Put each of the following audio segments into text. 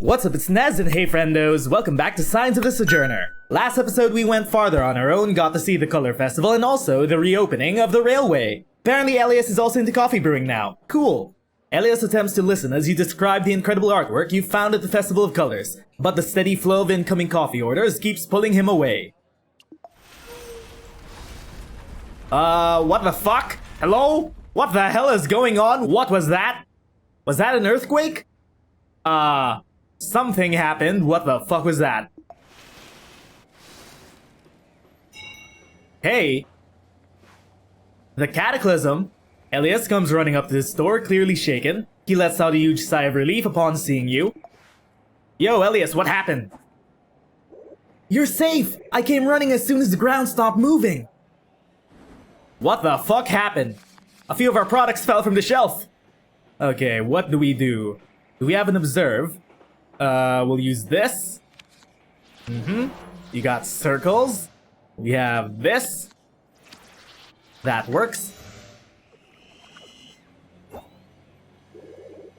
What's up, it's Nez, and hey friendos, welcome back to Signs of the Sojourner. Last episode we went farther on our own, got to see the Color Festival and also the reopening of the railway. Apparently Elias is also into coffee brewing now. Cool. Elias attempts to listen as you describe the incredible artwork you found at the Festival of Colors, but the steady flow of incoming coffee orders keeps pulling him away. What the fuck? Hello? What the hell is going on? What was that? Was that an earthquake? Something happened. What the fuck was that? Hey! The Cataclysm! Elias comes running up to the store, clearly shaken. He lets out a huge sigh of relief upon seeing you. Yo, Elias, what happened? You're safe! I came running as soon as the ground stopped moving! What the fuck happened? A few of our products fell from the shelf! Okay, what do? Do we have an observe? We'll use this. You got circles. We have this. That works.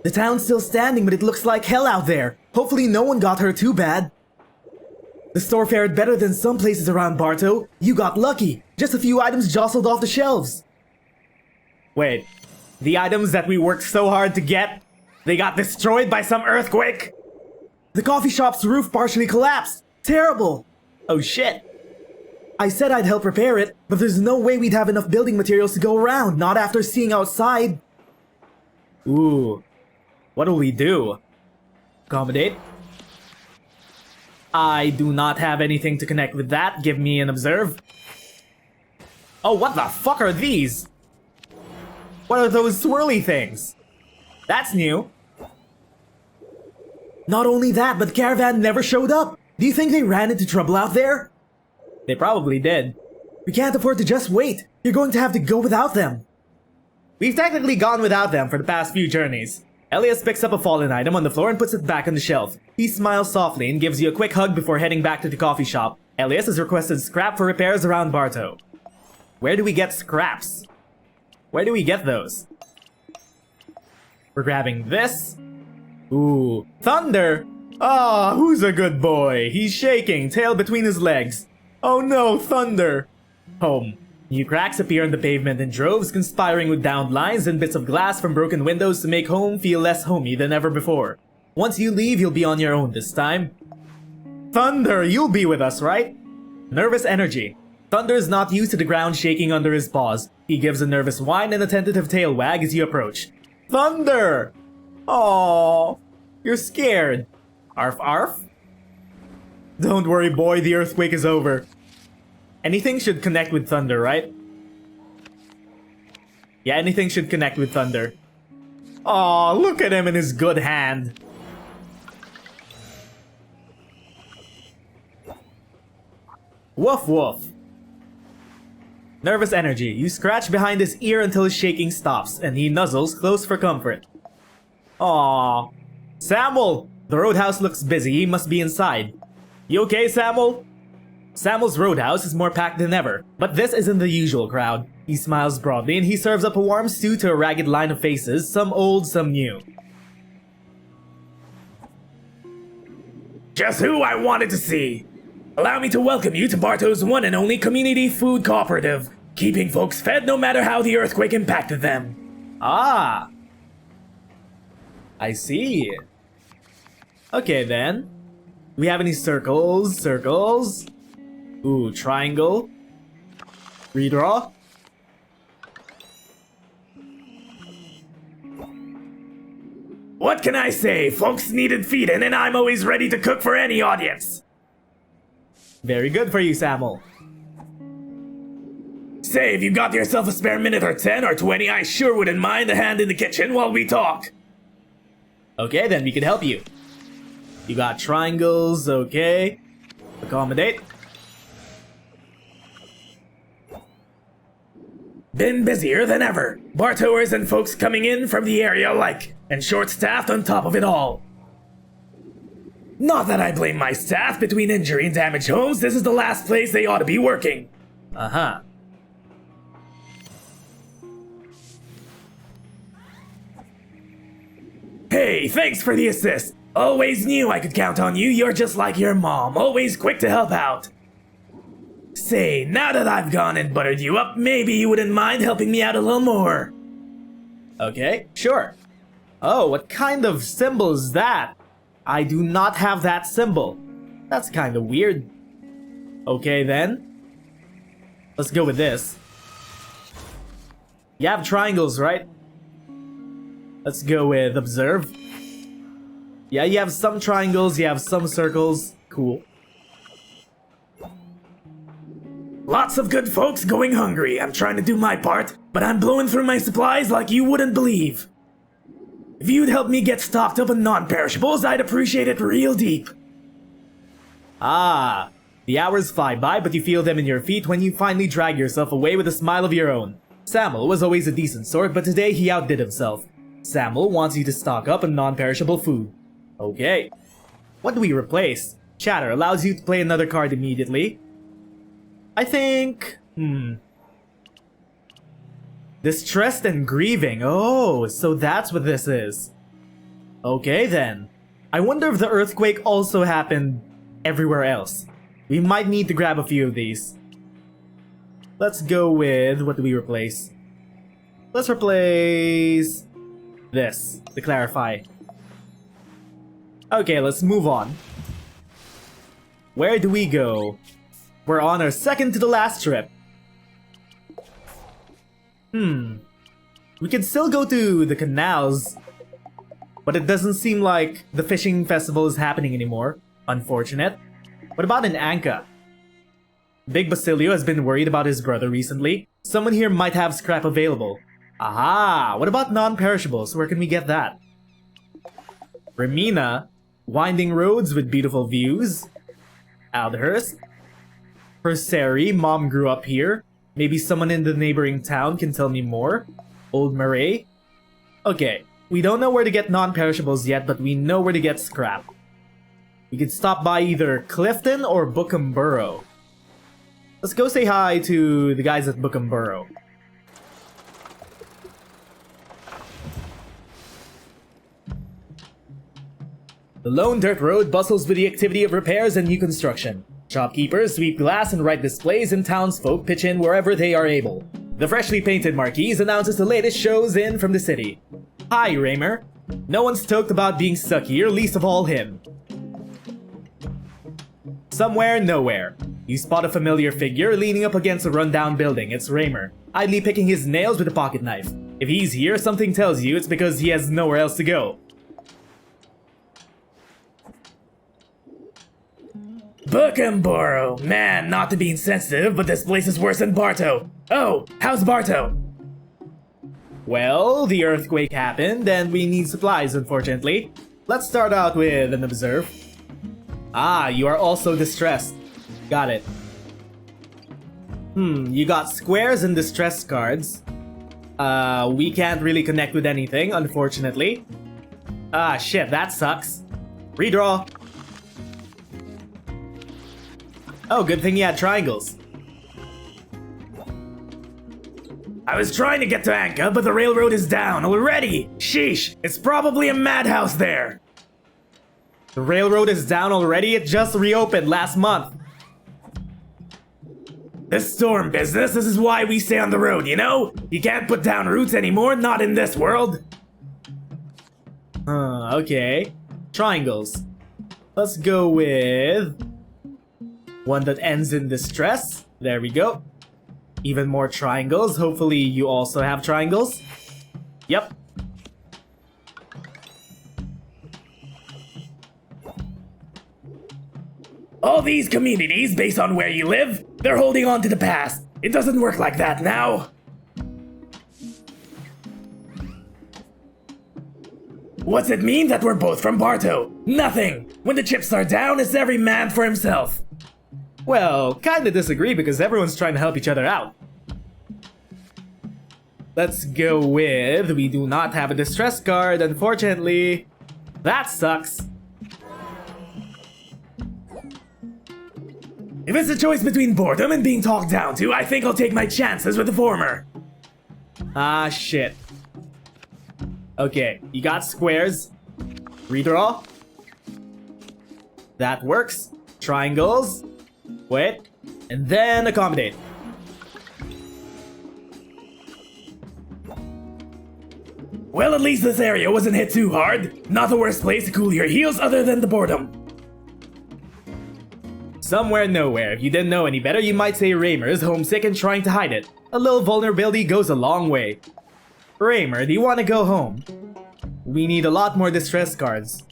The town's still standing, but it looks like hell out there. Hopefully no one got hurt too bad. The store fared better than some places around Bartow. You got lucky. Just a few items jostled off the shelves. Wait, the items that we worked so hard to get, they got destroyed by some earthquake? The coffee shop's roof partially collapsed. Terrible. Oh shit. I said I'd help repair it, but there's no way we'd have enough building materials to go around, not after seeing outside. Ooh. What'll we do? Accommodate? I do not have anything to connect with that. Give me an observe. Oh, what the fuck are these? What are those swirly things? That's new. Not only that, but the caravan never showed up. Do you think they ran into trouble out there? They probably did. We can't afford to just wait. You're going to have to go without them. We've technically gone without them for the past few journeys. Elias picks up a fallen item on the floor and puts it back on the shelf. He smiles softly and gives you a quick hug before heading back to the coffee shop. Elias has requested scrap for repairs around Bartow. Where do we get scraps? Where do we get those? We're grabbing this. Ooh, thunder! Ah, who's a good boy? He's shaking, tail between his legs. Oh no, thunder! Home. New cracks appear on the pavement in droves, conspiring with downed lines and bits of glass from broken windows to make home feel less homey than ever before. Once you leave, you'll be on your own this time. Thunder, you'll be with us, right? Nervous energy. Thunder is not used to the ground shaking under his paws. He gives a nervous whine and a tentative tail wag as you approach. Thunder! Aww, you're scared. Arf arf? Don't worry, boy, the earthquake is over. Anything should connect with thunder, right? Yeah, anything should connect with thunder. Aw, look at him in his good hand. Woof woof. Nervous energy. You scratch behind his ear until his shaking stops, and he nuzzles close for comfort. Aww. Samuel! The roadhouse looks busy, he must be inside. You okay, Samuel? Samuel's roadhouse is more packed than ever, but this isn't the usual crowd. He smiles broadly and he serves up a warm stew to a ragged line of faces, some old, some new. Just who I wanted to see! Allow me to welcome you to Bartow's one and only community food cooperative, keeping folks fed no matter how the earthquake impacted them. Ah! I see. Okay then. Do we have any circles? Circles? Ooh, triangle. Redraw. What can I say? Folks needed feeding and I'm always ready to cook for any audience. Very good for you, Samuel. Say, if you got yourself a spare minute or 10 or 20, I sure wouldn't mind a hand in the kitchen while we talk. Okay, then we can help you. You got triangles, okay. Accommodate. Been busier than ever. Bartowers and folks coming in from the area alike, and short-staffed on top of it all. Not that I blame my staff. Between injury and damaged homes, this is the last place they ought to be working. Uh-huh. Hey, thanks for the assist. Always knew I could count on you. You're just like your mom, always quick to help out. Say, now that I've gone and buttered you up, maybe you wouldn't mind helping me out a little more. Okay, sure. Oh, what kind of symbol is that? I do not have that symbol. That's kind of weird. Okay then. Let's go with this. You have triangles, right? Let's go with observe. Yeah, you have some triangles, you have some circles. Cool. Lots of good folks going hungry. I'm trying to do my part, but I'm blowing through my supplies like you wouldn't believe. If you'd help me get stocked up on non-perishables, I'd appreciate it real deep. Ah, the hours fly by, but you feel them in your feet when you finally drag yourself away with a smile of your own. Samuel was always a decent sort, but today he outdid himself. Samuel wants you to stock up on non-perishable food. Okay. What do we replace? Chatter allows you to play another card immediately. I think... Distressed and grieving. Oh, so that's what this is. Okay then. I wonder if the earthquake also happened everywhere else. We might need to grab a few of these. Let's go with... What do we replace? Let's replace... this, to clarify. Okay, let's move on. Where do we go? We're on our second to the last trip. We can still go to the canals, but it doesn't seem like the fishing festival is happening anymore. Unfortunate. What about in Anka? Big Basilio has been worried about his brother recently. Someone here might have scrap available. Aha! What about non-perishables? Where can we get that? Remina. Winding roads with beautiful views. Aldhurst. Perseri. Mom grew up here. Maybe someone in the neighboring town can tell me more. Old Marais. Okay, we don't know where to get non-perishables yet, but we know where to get scrap. We could stop by either Clifton or Bookamborough. Let's go say hi to the guys at Bookamborough. The lone dirt road bustles with the activity of repairs and new construction. Shopkeepers sweep glass and write displays, and townsfolk pitch in wherever they are able. The freshly painted marquise announces the latest shows in from the city. Hi, Raymer. No one's stoked about being stuck here, least of all him. Somewhere, nowhere. You spot a familiar figure leaning up against a rundown building. It's Raymer, idly picking his nails with a pocket knife. If he's here, something tells you it's because he has nowhere else to go. Bookamborough! Man, not to be insensitive, but this place is worse than Bartow. Oh, how's Bartow? Well, the earthquake happened, and we need supplies, unfortunately. Let's start out with an observe. Ah, you are also distressed. Got it. You got squares and distress cards. We can't really connect with anything, unfortunately. Ah, shit, that sucks. Redraw. Oh, good thing you had triangles. I was trying to get to Anka, but the railroad is down already! Sheesh, it's probably a madhouse there! The railroad is down already? It just reopened last month. This storm business, this is why we stay on the road, you know? You can't put down roots anymore, not in this world. Okay. Triangles. Let's go with... one that ends in distress. There we go. Even more triangles. Hopefully you also have triangles. Yep. All these communities, based on where you live, they're holding on to the past. It doesn't work like that now. What's it mean that we're both from Bartow? Nothing! When the chips are down, it's every man for himself. Well, kinda disagree because everyone's trying to help each other out. Let's go with... we do not have a distress card, unfortunately. That sucks. If it's a choice between boredom and being talked down to, I think I'll take my chances with the former. Ah, shit. Okay, you got squares. Redraw. That works. Triangles. Wait. And then accommodate. Well, at least this area wasn't hit too hard. Not the worst place to cool your heels other than the boredom. Somewhere nowhere. If you didn't know any better, you might say Raymer is homesick and trying to hide it. A little vulnerability goes a long way. Raymer, do you want to go home? We need a lot more distress cards.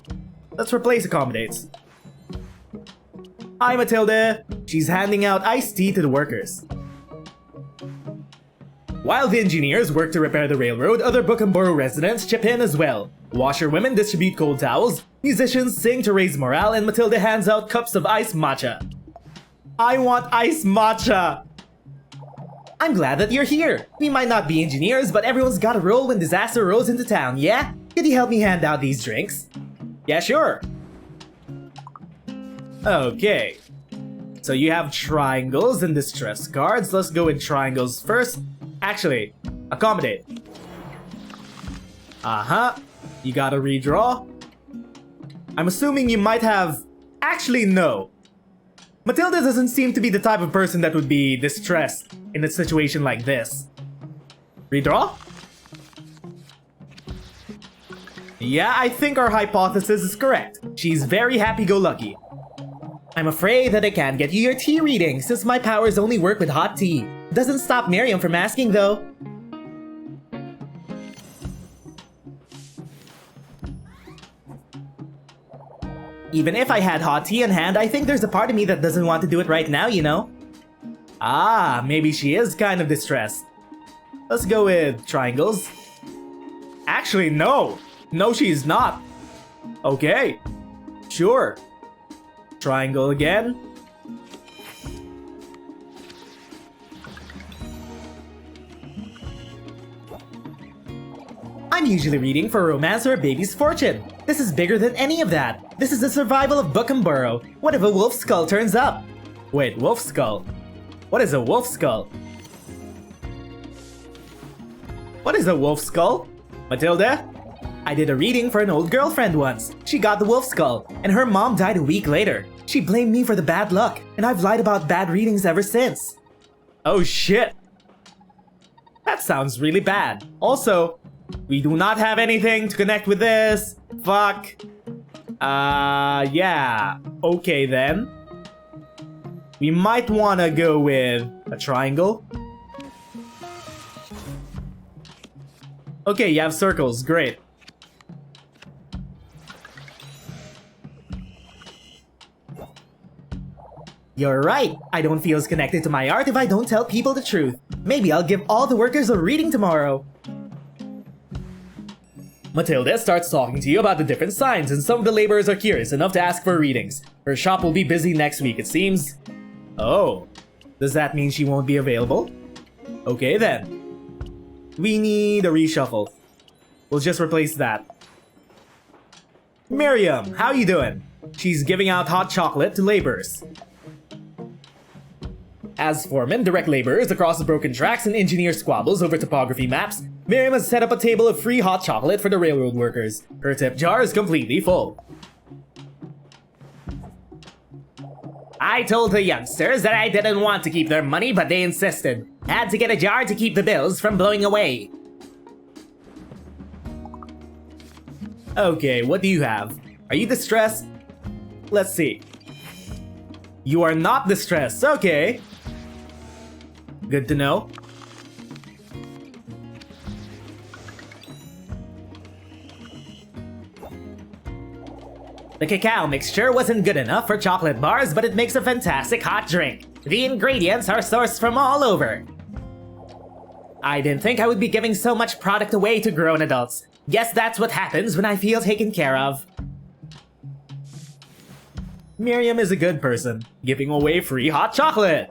Let's replace accommodates. Hi, Matilda. She's handing out iced tea to the workers. While the engineers work to repair the railroad, other Book-and-Borough residents chip in as well. Washerwomen distribute cold towels, musicians sing to raise morale, and Matilda hands out cups of iced matcha. I want iced matcha! I'm glad that you're here. We might not be engineers, but everyone's got a role when disaster rolls into town, yeah? Could you help me hand out these drinks? Yeah, sure. Okay. So you have triangles and distress cards. Let's go with triangles first. Actually, accommodate. You gotta redraw. I'm assuming you might have... Actually, no. Matilda doesn't seem to be the type of person that would be distressed in a situation like this. Redraw? Yeah, I think our hypothesis is correct. She's very happy-go-lucky. I'm afraid that I can't get you your tea reading since my powers only work with hot tea. Doesn't stop Miriam from asking though. Even if I had hot tea in hand, I think there's a part of me that doesn't want to do it right now, you know? Ah, maybe she is kind of distressed. Let's go with triangles. Actually, no! No, she's not. Okay. Sure. Triangle again. I'm usually reading for romance or a baby's fortune. This is bigger than any of that. This is the survival of Book-and-Borough. What if a wolf skull turns up? Wait, wolf skull? What is a wolf skull? What is a wolf skull? Matilda? I did a reading for an old girlfriend once. She got the wolf skull, and her mom died a week later. She blamed me for the bad luck, and I've lied about bad readings ever since. Oh shit. That sounds really bad. Also, we do not have anything to connect with this. Fuck. Yeah. Okay then. We might wanna go with a triangle. Okay, you have circles. Great. You're right. I don't feel as connected to my art if I don't tell people the truth. Maybe I'll give all the workers a reading tomorrow. Matilda starts talking to you about the different signs, and some of the laborers are curious enough to ask for readings. Her shop will be busy next week, it seems. Oh. Does that mean she won't be available? Okay then. We need a reshuffle. We'll just replace that. Miriam, how you doing? She's giving out hot chocolate to laborers. As foreman, direct laborers across the broken tracks and engineer squabbles over topography maps, Miriam has set up a table of free hot chocolate for the railroad workers. Her tip jar is completely full. I told the youngsters that I didn't want to keep their money, but they insisted. Had to get a jar to keep the bills from blowing away. Okay, what do you have? Are you distressed? Let's see. You are not distressed, okay. Good to know. The cacao mixture wasn't good enough for chocolate bars, but it makes a fantastic hot drink. The ingredients are sourced from all over. I didn't think I would be giving so much product away to grown adults. Guess that's what happens when I feel taken care of. Miriam is a good person, giving away free hot chocolate.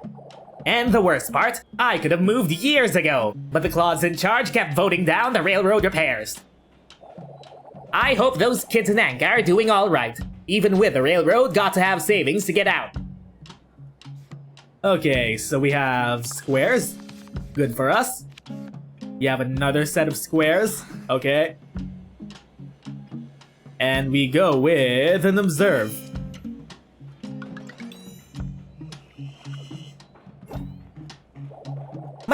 And the worst part, I could have moved years ago, but the claws in charge kept voting down the railroad repairs. I hope those kids in Anchor are doing alright. Even with the railroad, got to have savings to get out. Okay, so we have squares. Good for us. You have another set of squares. Okay. And we go with an observe.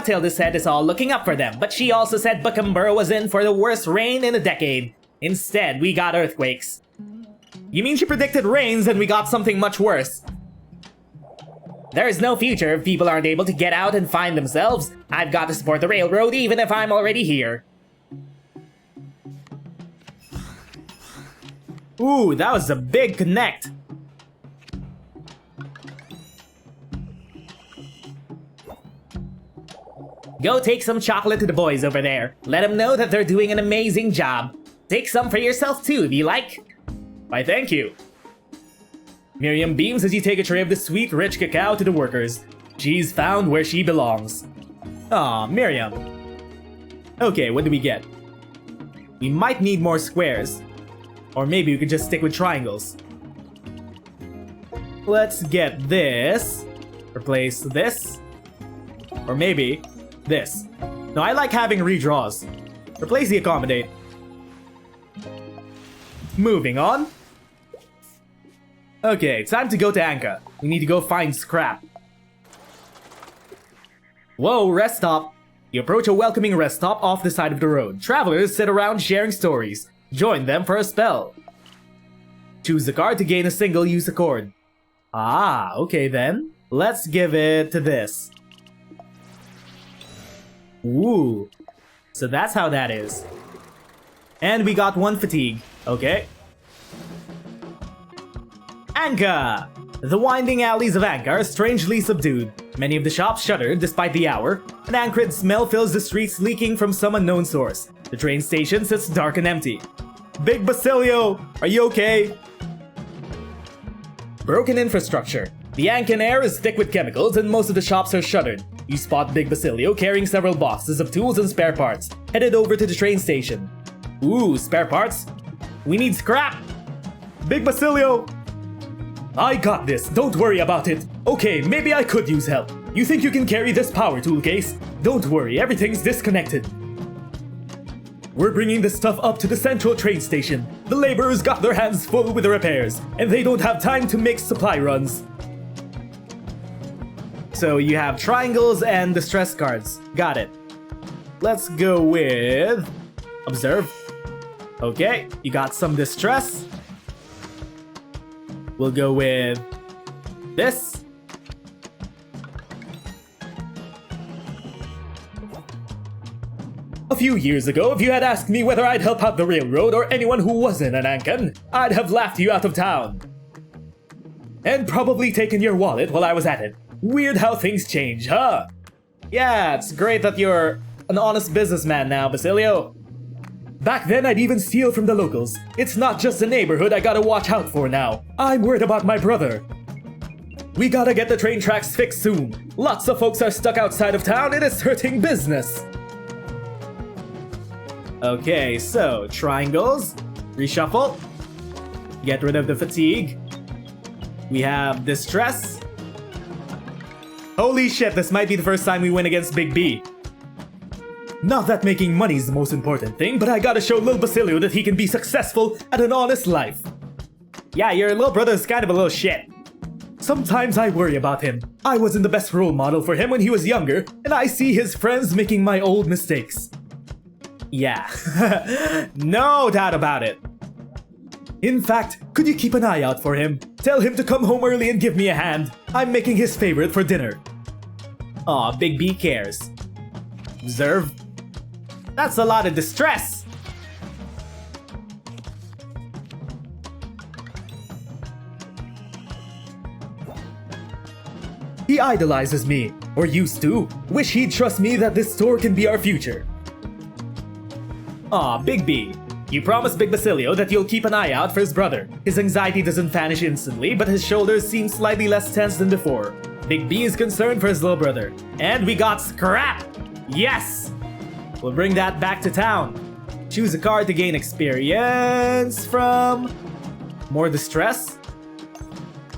Matilda said it's all looking up for them, but she also said Buckenborough was in for the worst rain in a decade. Instead, we got earthquakes. You mean she predicted rains and we got something much worse? There is no future if people aren't able to get out and find themselves. I've got to support the railroad even if I'm already here. Ooh, that was a big connect. Go take some chocolate to the boys over there. Let them know that they're doing an amazing job. Take some for yourself too, if you like. Why, thank you. Miriam beams as you take a tray of the sweet, rich cacao to the workers. She's found where she belongs. Aw, Miriam. Okay, what do we get? We might need more squares. Or maybe we could just stick with triangles. Let's get this. Replace this. Or maybe this. No, I like having redraws. Replace the accommodate. Moving on. Okay, time to go to Anka. We need to go find scrap. Whoa, rest stop. You approach a welcoming rest stop off the side of the road. Travelers sit around sharing stories. Join them for a spell. Choose a card to gain a single-use accord. Ah, okay then. Let's give it to this. Ooh. So that's how that is. And we got one fatigue. Okay. Anka! The winding alleys of Anka are strangely subdued. Many of the shops shuttered despite the hour. An acrid smell fills the streets leaking from some unknown source. The train station sits dark and empty. Big Basilio! Are you okay? Broken infrastructure. The Ankan air is thick with chemicals and most of the shops are shuttered. You spot Big Basilio carrying several boxes of tools and spare parts, headed over to the train station. Ooh, spare parts? We need scrap! Big Basilio! I got this, don't worry about it. Okay, maybe I could use help. You think you can carry this power tool case? Don't worry, everything's disconnected. We're bringing this stuff up to the central train station. The laborers got their hands full with the repairs, and they don't have time to make supply runs. So you have triangles and distress cards. Got it. Let's go with... Observe. Okay, you got some distress. We'll go with this. A few years ago, if you had asked me whether I'd help out the railroad or anyone who wasn't an Ankan, I'd have laughed you out of town. And probably taken your wallet while I was at it. Weird how things change, huh? Yeah, it's great that you're an honest businessman now, Basilio. Back then, I'd even steal from the locals. It's not just the neighborhood I gotta watch out for now. I'm worried about my brother. We gotta get the train tracks fixed soon. Lots of folks are stuck outside of town and it's hurting business. Okay, so triangles. Reshuffle. Get rid of the fatigue. We have distress. Holy shit, this might be the first time we win against Big B. Not that making money is the most important thing, but I gotta show Lil Basilio that he can be successful at an honest life. Yeah, your little brother's kind of a little shit. Sometimes I worry about him. I wasn't the best role model for him when he was younger, and I see his friends making my old mistakes. Yeah, no doubt about it. In fact, could you keep an eye out for him? Tell him to come home early and give me a hand. I'm making his favorite for dinner. Aw, Big B cares. Observe. That's a lot of distress. He idolizes me, or used to. Wish he'd trust me that this store can be our future. Aw, Big B. You promised Big Basilio that you'll keep an eye out for his brother. His anxiety doesn't vanish instantly, but his shoulders seem slightly less tense than before. Big B is concerned for his little brother. And we got scrap! Yes! We'll bring that back to town. Choose a card to gain experience from... More distress?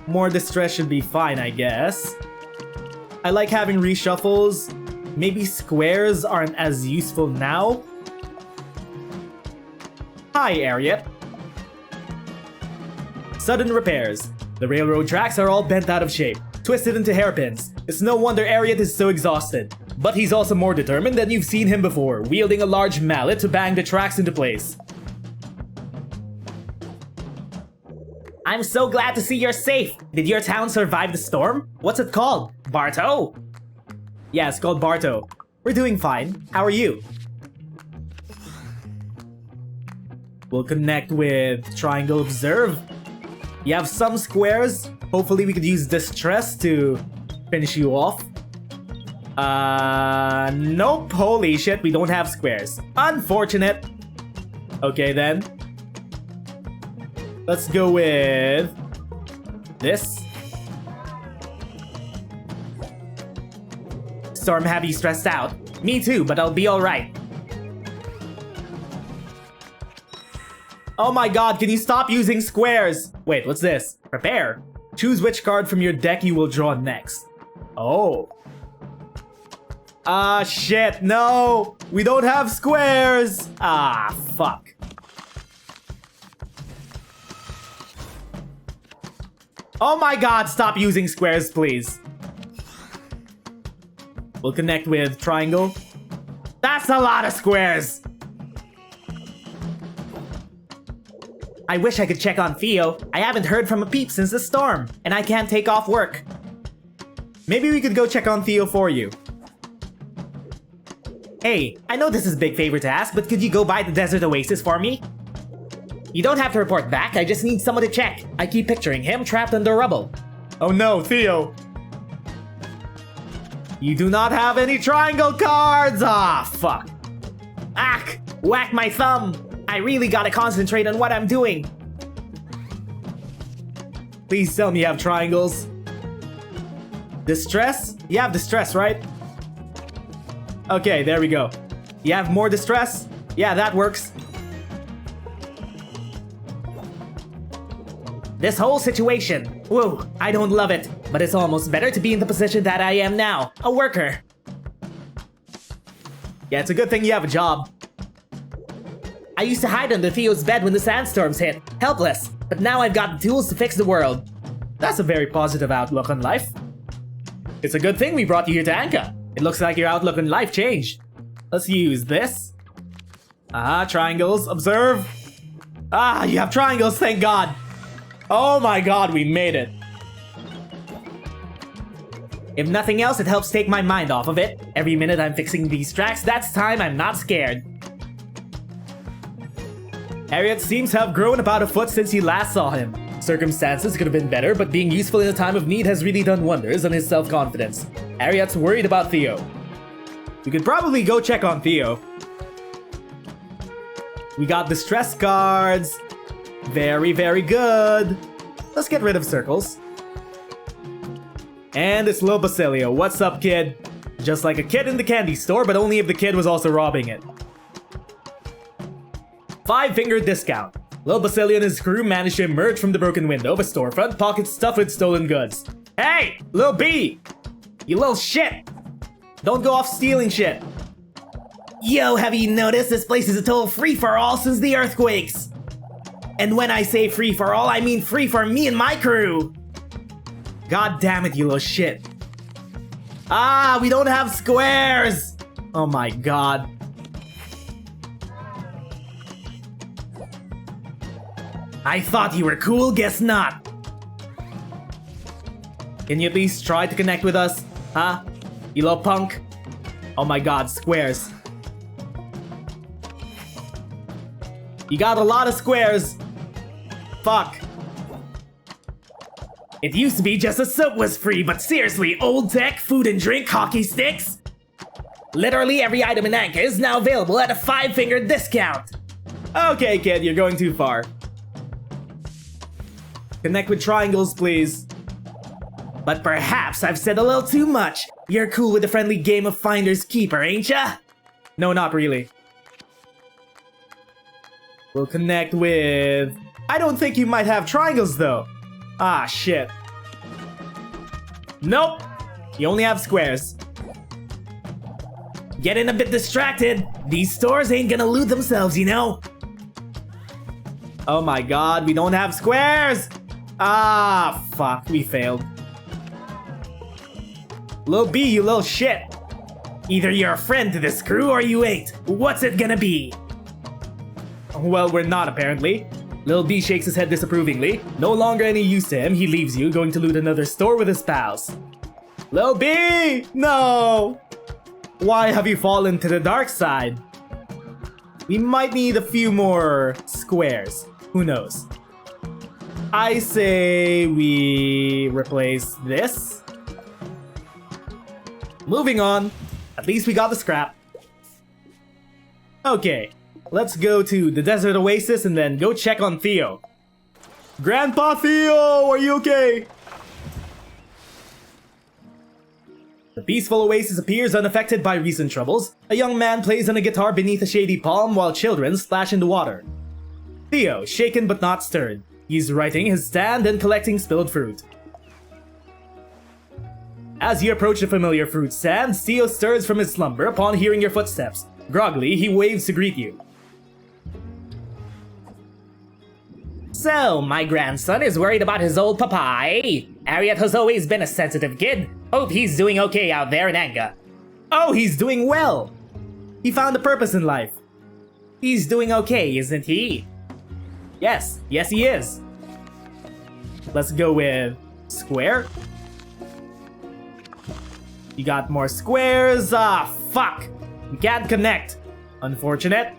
More distress should be fine, I guess. I like having reshuffles. Maybe squares aren't as useful now. Hi, Ariet. Sudden repairs. The railroad tracks are all bent out of shape, twisted into hairpins. It's no wonder Ariet is so exhausted. But he's also more determined than you've seen him before, wielding a large mallet to bang the tracks into place. I'm so glad to see you're safe. Did your town survive the storm? What's it called? Barto? Yeah, it's called Barto. We're doing fine. How are you? We'll connect with Triangle Observe. You have some squares. Hopefully we could use Distress to finish you off. Nope. Holy shit, we don't have squares. Unfortunate. Okay then. Let's go with this. Storm have you stressed out? Me too, but I'll be alright. Oh my god, can you stop using squares? Wait, what's this? Prepare. Choose which card from your deck you will draw next. Oh. Ah, shit, no! We don't have squares! Ah, fuck. Oh my god, stop using squares, please. We'll connect with Triangle. That's a lot of squares! I wish I could check on Theo. I haven't heard from a peep since the storm, and I can't take off work. Maybe we could go check on Theo for you. Hey, I know this is a big favor to ask, but could you go by the desert oasis for me? You don't have to report back, I just need someone to check. I keep picturing him trapped under rubble. Oh no, Theo! You do not have any triangle cards! Ah, fuck. Ack! Whack my thumb! I really gotta concentrate on what I'm doing. Please tell me you have triangles. Distress? You have distress, right? Okay, there we go. You have more distress? Yeah, that works. This whole situation. Whoa, I don't love it. But it's almost better to be in the position that I am now. A worker. Yeah, it's a good thing you have a job. I used to hide under Theo's bed when the sandstorms hit, helpless, but now I've got the tools to fix the world. That's a very positive outlook on life. It's a good thing we brought you here to Anka. It looks like your outlook on life changed. Let's use this. Triangles, observe. Ah, you have triangles, thank god. Oh my god, we made it. If nothing else, it helps take my mind off of it. Every minute I'm fixing these tracks, that's time I'm not scared. Harriet seems to have grown about a foot since you last saw him. Circumstances could have been better, but being useful in a time of need has really done wonders on his self-confidence. Harriet's worried about Theo. We could probably go check on Theo. We got distress cards. Very, very good. Let's get rid of circles. And it's Lil Basilio. What's up, kid? Just like a kid in the candy store, but only if the kid was also robbing it. 5-finger discount. Lil Basilio and his crew managed to emerge from the broken window of a storefront, pockets stuffed with stolen goods. Hey, Lil B! You little shit! Don't go off stealing shit. Yo, have you noticed this place is a total free-for-all since the earthquakes? And when I say free-for-all, I mean free for me and my crew. God damn it, you little shit. Ah, we don't have squares! Oh my god. I thought you were cool, guess not. Can you at least try to connect with us? Huh? You little punk? Oh my god, squares. You got a lot of squares. Fuck. It used to be just a soap was free, but seriously, old tech, food and drink, hockey sticks? Literally every item in Anka is now available at a 5-finger discount. Okay, kid, you're going too far. Connect with triangles, please. But perhaps I've said a little too much. You're cool with a friendly game of Finders Keeper, ain't ya? No, not really. We'll connect with... I don't think you might have triangles, though. Ah, shit. Nope. You only have squares. Getting a bit distracted. These stores ain't gonna loot themselves, you know? Oh my god, we don't have squares! Ah, fuck, we failed. Lil B, you little shit. Either you're a friend to this crew or you ain't. What's it gonna be? Well, we're not apparently. Lil B shakes his head disapprovingly. No longer any use to him, he leaves you, going to loot another store with his pals. Lil B! No! Why have you fallen to the dark side? We might need a few more squares. Who knows? I say we replace this. Moving on. At least we got the scrap. Okay, let's go to the desert oasis and then go check on Theo. Grandpa Theo, are you okay? The peaceful oasis appears unaffected by recent troubles. A young man plays on a guitar beneath a shady palm while children splash in the water. Theo, shaken but not stirred. He's writing his stand and collecting spilled fruit. As you approach the familiar fruit stand, Theo stirs from his slumber upon hearing your footsteps. Groggily, he waves to greet you. So, my grandson is worried about his old papa, eh? Harriet has always been a sensitive kid. Hope he's doing okay out there in Anga. Oh, he's doing well! He found a purpose in life. He's doing okay, isn't he? Yes he is. Let's go with square. You got more squares. Ah, fuck! We can't connect. Unfortunate.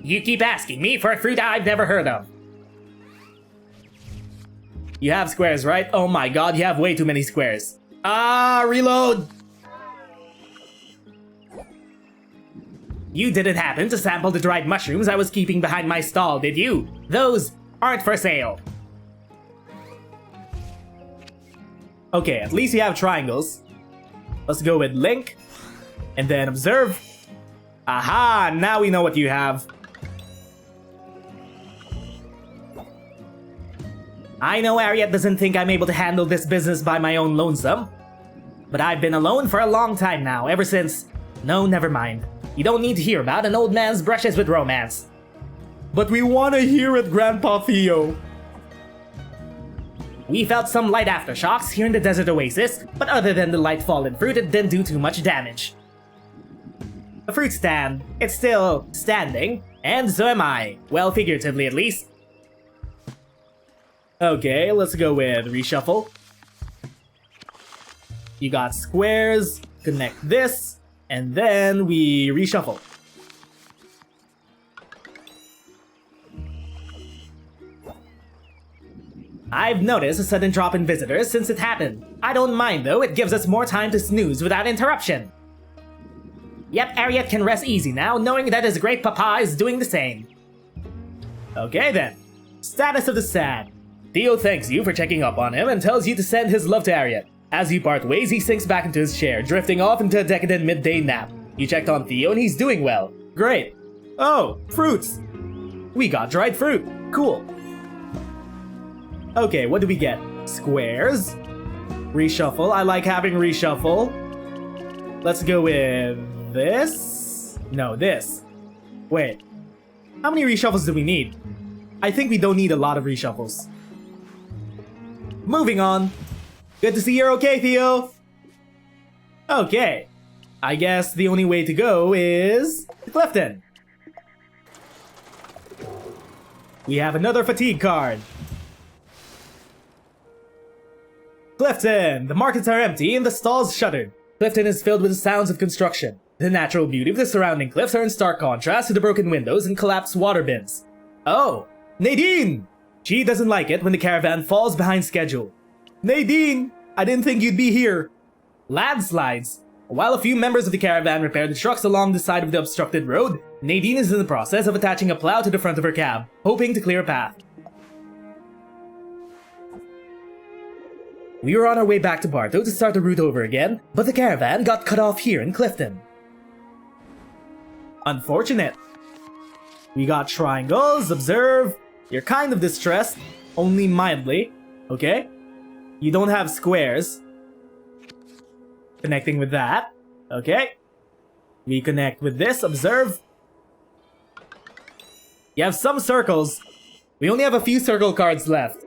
You keep asking me for a fruit I've never heard of. You have squares, right? Oh my god, you have way too many squares. Ah, reload! You didn't happen to sample the dried mushrooms I was keeping behind my stall, did you? Those aren't for sale. Okay, at least you have triangles. Let's go with link. And then observe. Aha, now we know what you have. I know Harriet doesn't think I'm able to handle this business by my own lonesome. But I've been alone for a long time now, ever since... No, never mind. You don't need to hear about an old man's brushes with romance. But we want to hear it, Grandpa Theo. We felt some light aftershocks here in the desert oasis, but other than the light fallen fruit, it didn't do too much damage. The fruit stand, it's still standing, and so am I. Well, figuratively at least. Okay, let's go with reshuffle. You got squares, connect this, and then we reshuffle. I've noticed a sudden drop in visitors since it happened. I don't mind though, it gives us more time to snooze without interruption. Yep, Harriet can rest easy now, knowing that his great papa is doing the same. Okay then. Status of the stand. Theo thanks you for checking up on him and tells you to send his love to Harriet. As you part ways, he sinks back into his chair, drifting off into a decadent midday nap. You checked on Theo and he's doing well. Great. Oh, fruits. We got dried fruit. Cool. Okay, what do we get? Squares. Reshuffle. I like having reshuffle. Let's go with this. No, this. Wait. How many reshuffles do we need? I think we don't need a lot of reshuffles. Moving on. Good to see you're okay, Theo. Okay. I guess the only way to go is Clifton. We have another fatigue card. Clifton! The markets are empty and the stalls shuttered. Clifton is filled with the sounds of construction. The natural beauty of the surrounding cliffs are in stark contrast to the broken windows and collapsed water bins. Oh! Nadine! She doesn't like it when the caravan falls behind schedule. Nadine! I didn't think you'd be here. Landslides. While a few members of the caravan repair the trucks along the side of the obstructed road, Nadine is in the process of attaching a plow to the front of her cab, hoping to clear a path. We were on our way back to Barto to start the route over again, but the caravan got cut off here in Clifton. Unfortunate. We got triangles, observe. You're kind of distressed, only mildly, okay? You don't have squares. Connecting with that, okay? We connect with this, observe. You have some circles. We only have a few circle cards left.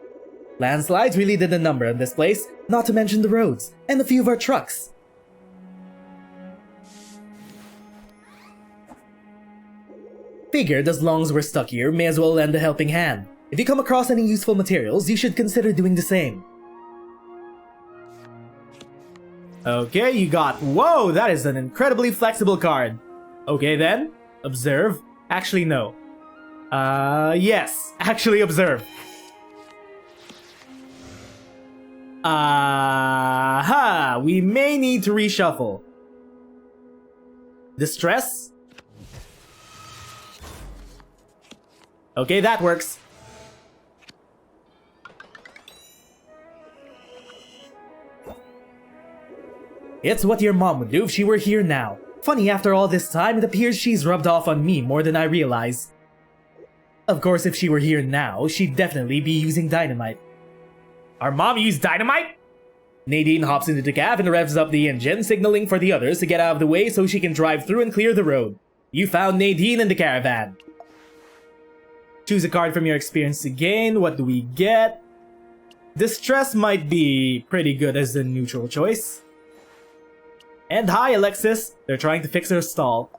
Landslides really did a number on this place, not to mention the roads, and a few of our trucks. Figured as long as we're stuck here, may as well lend a helping hand. If you come across any useful materials, you should consider doing the same. Okay, you got... Whoa, that is an incredibly flexible card. Okay then, observe. Actually, no. Yes, actually observe. We may need to reshuffle. Distress? Okay, that works. It's what your mom would do if she were here now. Funny, after all this time, it appears she's rubbed off on me more than I realize. Of course, if she were here now, she'd definitely be using dynamite. Our mom used dynamite? Nadine hops into the cab and revs up the engine, signaling for the others to get out of the way so she can drive through and clear the road. You found Nadine in the caravan. Choose a card from your experience to gain. What do we get? Distress might be pretty good as a neutral choice. And hi, Alexis. They're trying to fix her stall.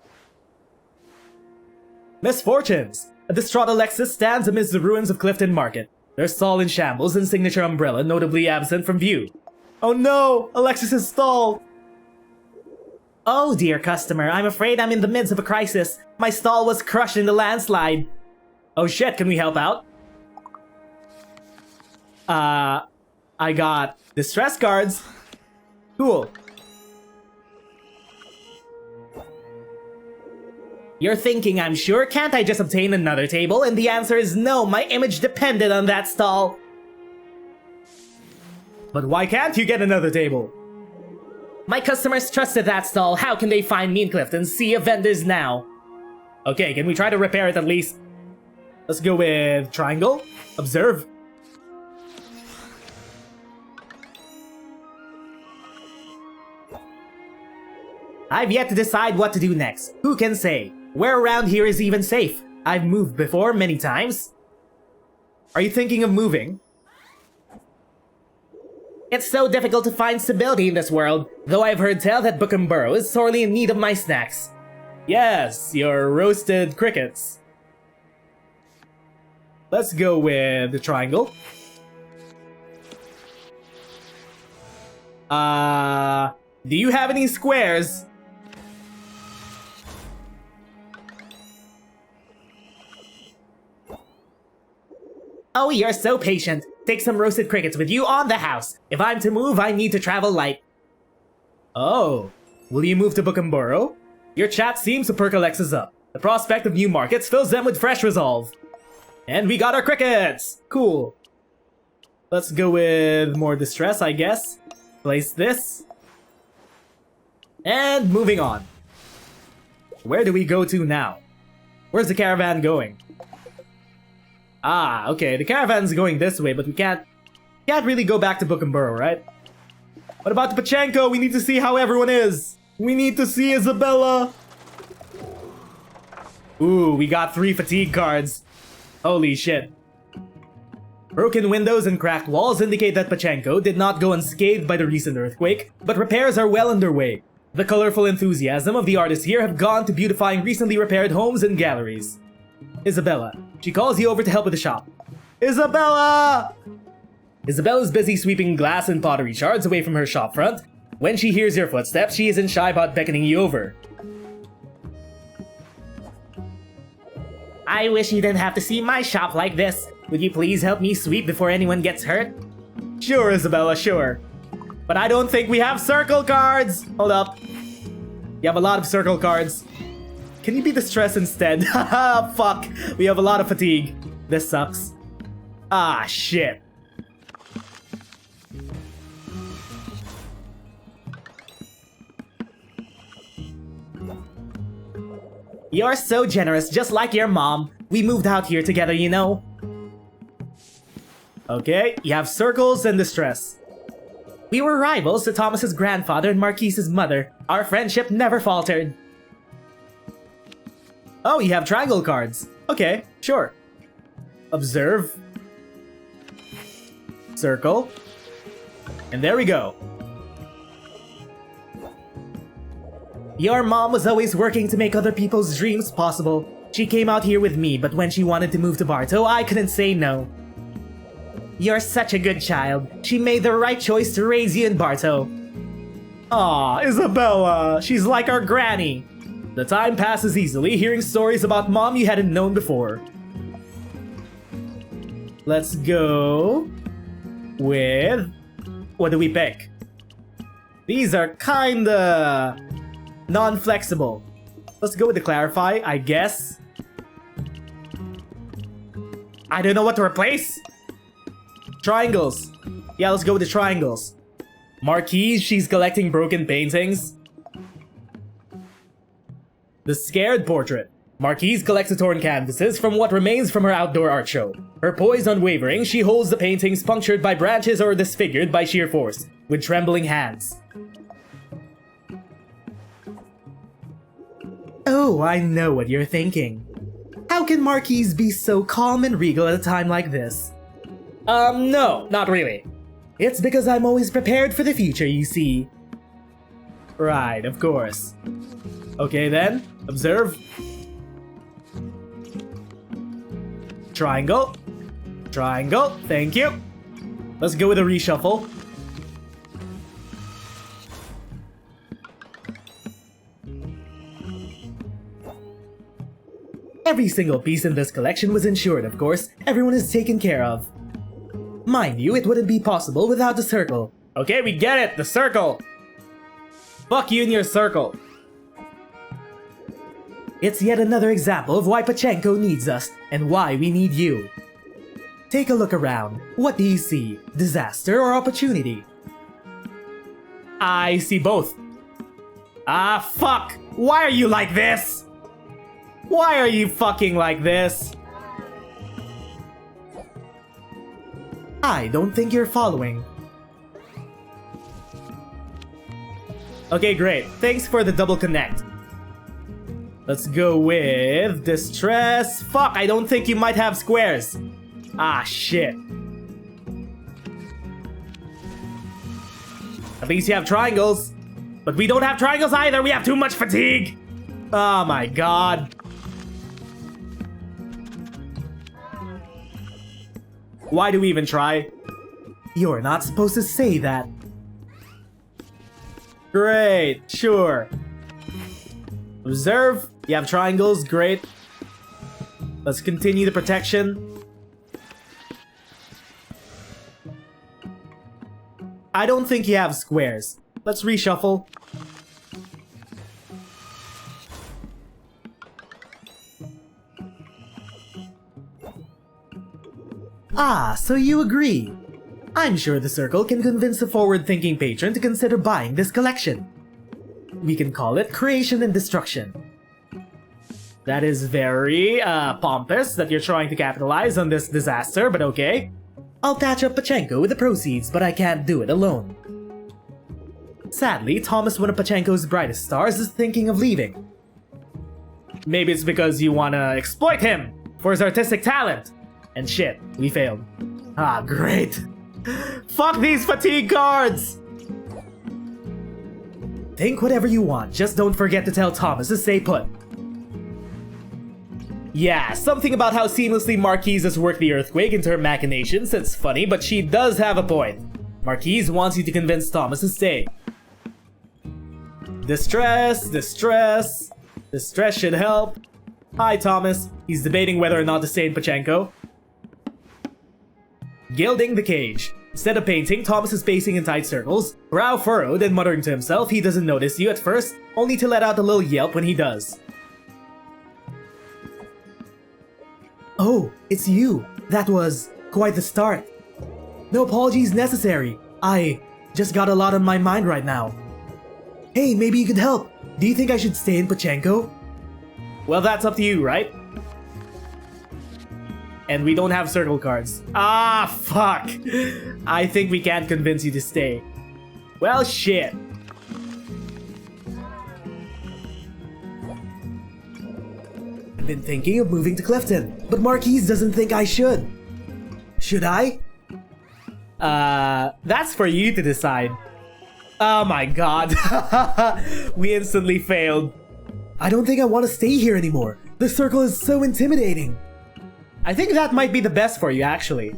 Misfortunes. A distraught Alexis stands amidst the ruins of Clifton Market. Their stall in shambles and signature umbrella notably absent from view. Oh no! Alexis's stall! Oh dear customer, I'm afraid I'm in the midst of a crisis. My stall was crushed in the landslide. Oh shit, can we help out? I got distress cards. Cool. You're thinking, I'm sure, can't I just obtain another table? And the answer is no, my image depended on that stall. But why can't you get another table? My customers trusted that stall, how can they find me in Clifton Sea of vendors now? Okay, can we try to repair it at least? Let's go with triangle. Observe. I've yet to decide what to do next. Who can say? Where around here is even safe? I've moved before many times. Are you thinking of moving? It's so difficult to find stability in this world, though I've heard tell that Buckenborough is sorely in need of my snacks. Yes, your roasted crickets. Let's go with the triangle. Do you have any squares? Oh, you're so patient. Take some roasted crickets with you on the house. If I'm to move, I need to travel light. Oh, will you move to Buckenborough? Your chat seems to perk Alexis up. The prospect of new markets fills them with fresh resolve. And we got our crickets! Cool. Let's go with more distress, I guess. Place this. And moving on. Where do we go to now? Where's the caravan going? Ah, okay, the caravan's going this way, but we can't really go back to Buckenborough, right? What about the Pachenko? We need to see how everyone is! We need to see Isabella! Ooh, we got 3 fatigue cards. Holy shit. Broken windows and cracked walls indicate that Pachenko did not go unscathed by the recent earthquake, but repairs are well underway. The colorful enthusiasm of the artists here have gone to beautifying recently repaired homes and galleries. Isabella. She calls you over to help with the shop. Isabella! Isabella's busy sweeping glass and pottery shards away from her shop front. When she hears your footsteps, she isn't shy about beckoning you over. I wish you didn't have to see my shop like this. Would you please help me sweep before anyone gets hurt? Sure, Isabella, sure. But I don't think we have circle cards! Hold up. You have a lot of circle cards. Can you be distressed instead? Haha, fuck. We have a lot of fatigue. This sucks. Ah, shit. You're so generous, just like your mom. We moved out here together, you know. Okay, you have circles and distress. We were rivals to Thomas's grandfather and Marquise's mother. Our friendship never faltered. Oh, you have triangle cards. Okay, sure. Observe. Circle. And there we go. Your mom was always working to make other people's dreams possible. She came out here with me, but when she wanted to move to Barto, I couldn't say no. You're such a good child. She made the right choice to raise you in Barto. Aw, Isabella, she's like our granny. The time passes easily hearing stories about mom you hadn't known before. Let's go with... What do we pick? These are kinda non-flexible. Let's go with the clarify, I guess. I don't know what to replace. Triangles. Yeah, let's go with the triangles. Marquise, she's collecting broken paintings. The Scared Portrait. Marquise collects the torn canvases from what remains from her outdoor art show. Her poise unwavering, she holds the paintings punctured by branches or disfigured by sheer force, with trembling hands. Oh, I know what you're thinking. How can Marquise be so calm and regal at a time like this? No, not really. It's because I'm always prepared for the future, you see. Right, of course. Okay then, observe. Triangle. Triangle, thank you. Let's go with a reshuffle. Every single piece in this collection was insured, of course. Everyone is taken care of. Mind you, it wouldn't be possible without the circle. Okay, we get it, the circle. Fuck you and your circle. It's yet another example of why Pachenko needs us, and why we need you. Take a look around. What do you see? Disaster or opportunity? I see both. Ah, fuck! Why are you like this? Why are you fucking like this? I don't think you're following. Okay, great. Thanks for the double connect. Let's go with distress. Fuck, I don't think you might have squares. Ah, shit. At least you have triangles. But we don't have triangles either. We have too much fatigue. Oh my god. Why do we even try? You're not supposed to say that. Great, sure. Observe. You have triangles, great. Let's continue the protection. I don't think you have squares. Let's reshuffle. Ah, so you agree. I'm sure the circle can convince a forward-thinking patron to consider buying this collection. We can call it Creation and Destruction. That is very, pompous that you're trying to capitalize on this disaster, but okay. I'll patch up Pachenko with the proceeds, but I can't do it alone. Sadly, Thomas, one of Pachenko's brightest stars, is thinking of leaving. Maybe it's because you wanna exploit him for his artistic talent. And shit, we failed. Ah, great. Fuck these fatigue cards! Think whatever you want, just don't forget to tell Thomas to stay put. Yeah, something about how seamlessly Marquise has worked the earthquake into her machinations, it's funny, but she does have a point. Marquise wants you to convince Thomas to stay. Distress, distress. Distress should help. Hi, Thomas. He's debating whether or not to stay in Pachenko. Gilding the Cage. Instead of painting, Thomas is pacing in tight circles, brow furrowed and muttering to himself he doesn't notice you at first, only to let out a little yelp when he does. Oh, it's you. That was quite the start. No apologies necessary. I just got a lot on my mind right now. Hey, maybe you could help. Do you think I should stay in Pachenko? Well, that's up to you, right? And we don't have circle cards. Ah, fuck! I think we can't convince you to stay. Well, shit. I've been thinking of moving to Clifton, but Marquise doesn't think I should. Should I? That's for you to decide. Oh my god. We instantly failed. I don't think I want to stay here anymore. The circle is so intimidating. I think that might be the best for you, actually.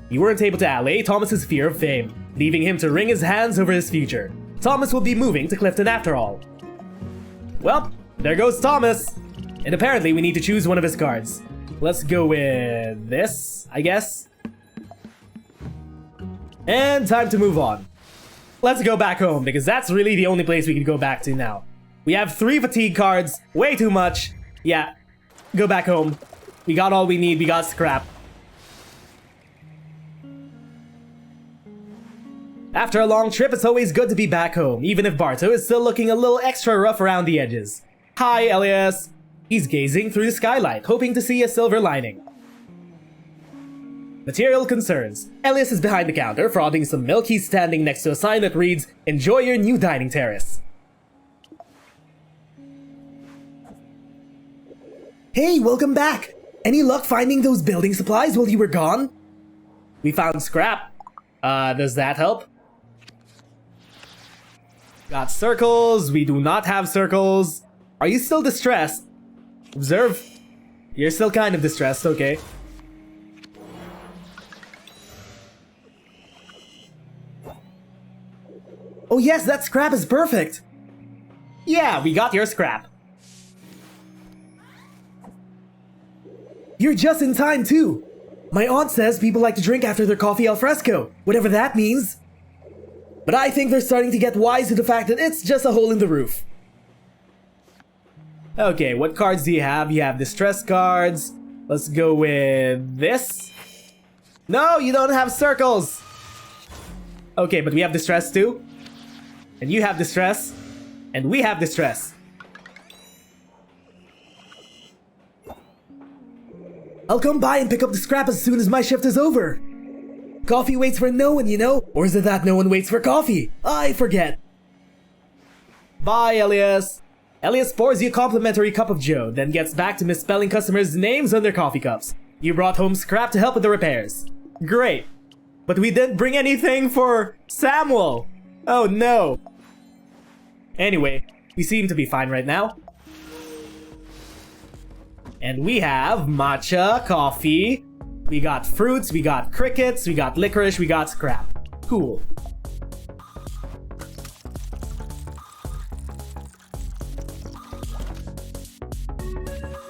You weren't able to allay Thomas's fear of fame, leaving him to wring his hands over his future. Thomas will be moving to Clifton after all. Well, there goes Thomas! And apparently we need to choose one of his cards. Let's go with this, I guess. And time to move on. Let's go back home, because that's really the only place we can go back to now. We have 3 fatigue cards, way too much. Yeah, go back home. We got all we need, we got scrap. After a long trip, it's always good to be back home, even if Barto is still looking a little extra rough around the edges. Hi, Elias. He's gazing through the skylight, hoping to see a silver lining. Material concerns. Elias is behind the counter, frothing some milk. He's standing next to a sign that reads, "Enjoy your new dining terrace." Hey, welcome back! Any luck finding those building supplies while you were gone? We found scrap. Does that help? Got circles. We do not have circles. Are you still distressed? Observe. You're still kind of distressed, okay. Oh yes, that scrap is perfect! Yeah, we got your scrap. You're just in time too! My aunt says people like to drink after their coffee al fresco, whatever that means. But I think they're starting to get wise to the fact that it's just a hole in the roof. Okay, what cards do you have? You have distress cards. Let's go with this. No, you don't have circles! Okay, but we have distress too. And you have distress. And we have distress. I'll come by and pick up the scrap as soon as my shift is over. Coffee waits for no one, you know? Or is it that no one waits for coffee? I forget. Bye, Elias. Elias pours you a complimentary cup of joe, then gets back to misspelling customers' names on their coffee cups. You brought home scrap to help with the repairs. Great. But we didn't bring anything for Samuel. Oh no. Anyway, we seem to be fine right now. And we have matcha, coffee, we got fruits, we got crickets, we got licorice, we got scrap. Cool.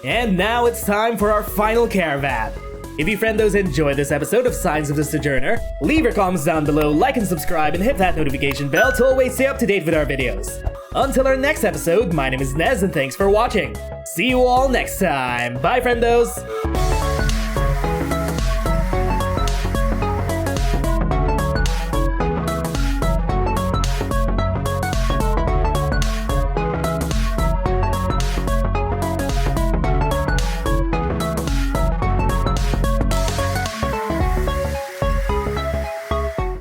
And now it's time for our final caravan. If you friendos enjoyed this episode of Signs of the Sojourner, leave your comments down below, like and subscribe, and hit that notification bell to always stay up to date with our videos. Until our next episode, my name is Nez and thanks for watching. See you all next time. Bye, friendos!